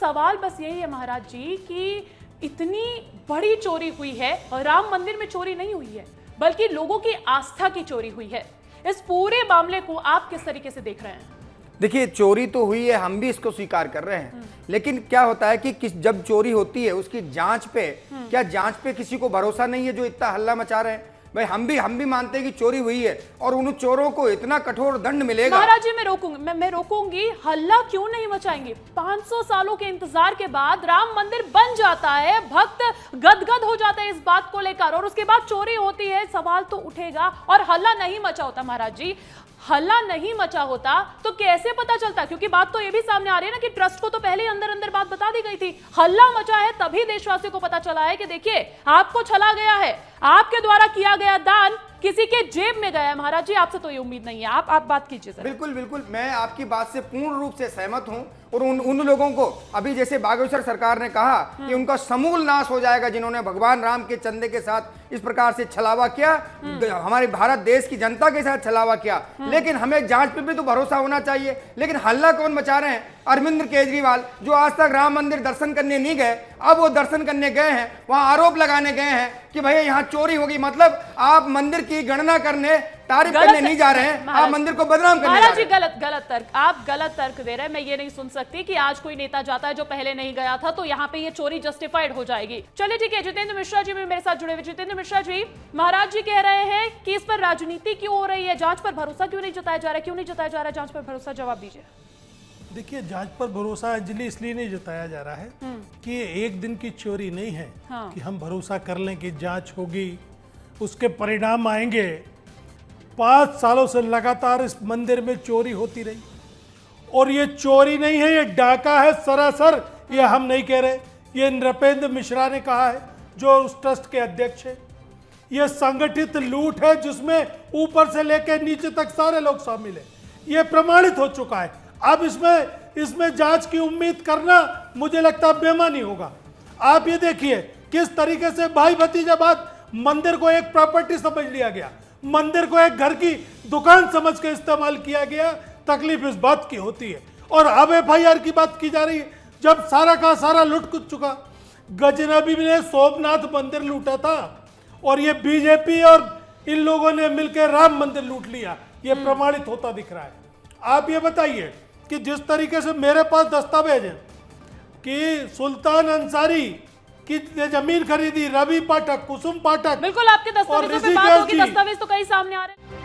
सवाल बस यही है महाराज जी कि इतनी बड़ी चोरी हुई है और राम मंदिर में चोरी नहीं हुई है बल्कि लोगों की आस्था की चोरी हुई है। इस पूरे मामले को आप किस तरीके से देख रहे हैं? देखिए, चोरी तो हुई है, हम भी इसको स्वीकार कर रहे हैं, लेकिन क्या होता है कि जब चोरी होती है उसकी जांच पे, क्या जांच पे किसी को भरोसा नहीं है जो इतना हल्ला मचा रहे हैं? भाई हम भी मानते हैं कि चोरी हुई है और उन चोरों को इतना कठोर दंड मिलेगा। महाराज जी मैं रोकूंगी, हल्ला क्यों नहीं मचाएंगे? 500 सालों के इंतजार के बाद राम मंदिर बन जाता है, भक्त गदगद हो जाते हैं इस बात को लेकर, और उसके बाद चोरी होती है, सवाल तो उठेगा। और हल्ला नहीं मचा होता महाराज जी, हल्ला नहीं मचा होता तो कैसे पता चलता? क्योंकि बात तो ये भी सामने आ रही है ना कि ट्रस्ट को तो पहले ही अंदर अंदर बात बता दी गई थी। हल्ला मचा है तभी देशवासियों को पता चला है कि देखिए आपको छला गया है, आपके द्वारा किया गया दान किसी के जेब में गया है। महाराज जी आपसे तो ये उम्मीद नहीं है, आप बात कीजिए सर। बिल्कुल मैं आपकी बात से पूर्ण रूप से सहमत हूं और उन लोगों को अभी जैसे बागेश्वर सरकार ने कहा कि उनका समूल नाश हो जाएगा जिन्होंने भगवान राम के चंदे के साथ इस प्रकार से छलावा किया, हमारे भारत देश की जनता के साथ छलावा किया। लेकिन हमें जांच पे भी तो भरोसा होना चाहिए। लेकिन हल्ला कौन मचा रहे हैं? अरविंद केजरीवाल, जो आज तक राम मंदिर दर्शन करने नहीं गए, अब वो दर्शन करने गए हैं, वहां आरोप लगाने गए हैं कि भैया यहाँ चोरी होगी। मतलब आप मंदिर की गणना करने, तारीफ करने नहीं जा रहे हैं, आप मंदिर को बदनाम करने जा रहे हैं। गलत तर्क, आप गलत तर्क दे रहे हैं। मैं ये नहीं सुन सकती कि आज कोई नेता जाता है जो पहले नहीं गया था तो यहाँ पे ये चोरी जस्टिफाइड हो जाएगी। चलिए ठीक है, जितेंद्र मिश्रा जी भी मेरे साथ जुड़े हुए। जितेंद्र मिश्रा जी, महाराज जी कह रहे हैं कि इस पर राजनीति क्यों हो रही है, जांच पर भरोसा क्यों नहीं जताया जा रहा है? क्यों नहीं जताया जा रहा है जांच पर भरोसा? जवाब दीजिए। देखिए, जांच पर भरोसा अंजलि इसलिए नहीं जताया जा रहा है कि ये एक दिन की चोरी नहीं है। हाँ। कि हम भरोसा कर लें कि जांच होगी, उसके परिणाम आएंगे। 5 सालों से लगातार इस मंदिर में चोरी होती रही और ये चोरी नहीं है, ये डाका है सरासर। ये हम नहीं कह रहे, ये नृपेंद्र मिश्रा ने कहा है जो उस ट्रस्ट के अध्यक्ष है। ये संगठित लूट है जिसमें ऊपर से लेकर नीचे तक सारे लोग शामिल हैं। ये प्रमाणित हो चुका है। अब इसमें जांच की उम्मीद करना मुझे लगता है बेईमानी होगा। आप ये देखिए किस तरीके से भाई भतीजाबाद मंदिर को एक प्रॉपर्टी समझ लिया गया, मंदिर को एक घर की दुकान समझ के इस्तेमाल किया गया। तकलीफ इस बात की होती है। और अब FIR की बात की जा रही है, जब सारा का सारा लुट कुछ चुका। गजनबी ने सोमनाथ मंदिर लूटा था और ये बीजेपी और इन लोगों ने मिलकर राम मंदिर लूट लिया। ये प्रमाणित होता दिख रहा है। आप ये बताइए कि जिस तरीके से मेरे पास दस्तावेज है कि सुल्तान अंसारी की जमीन खरीदी, रवि पाठक, कुसुम पाठक, बिल्कुल आपके दस्तावेजों पे बात होगी, दस्तावेज तो कई सामने आ रहे हैं।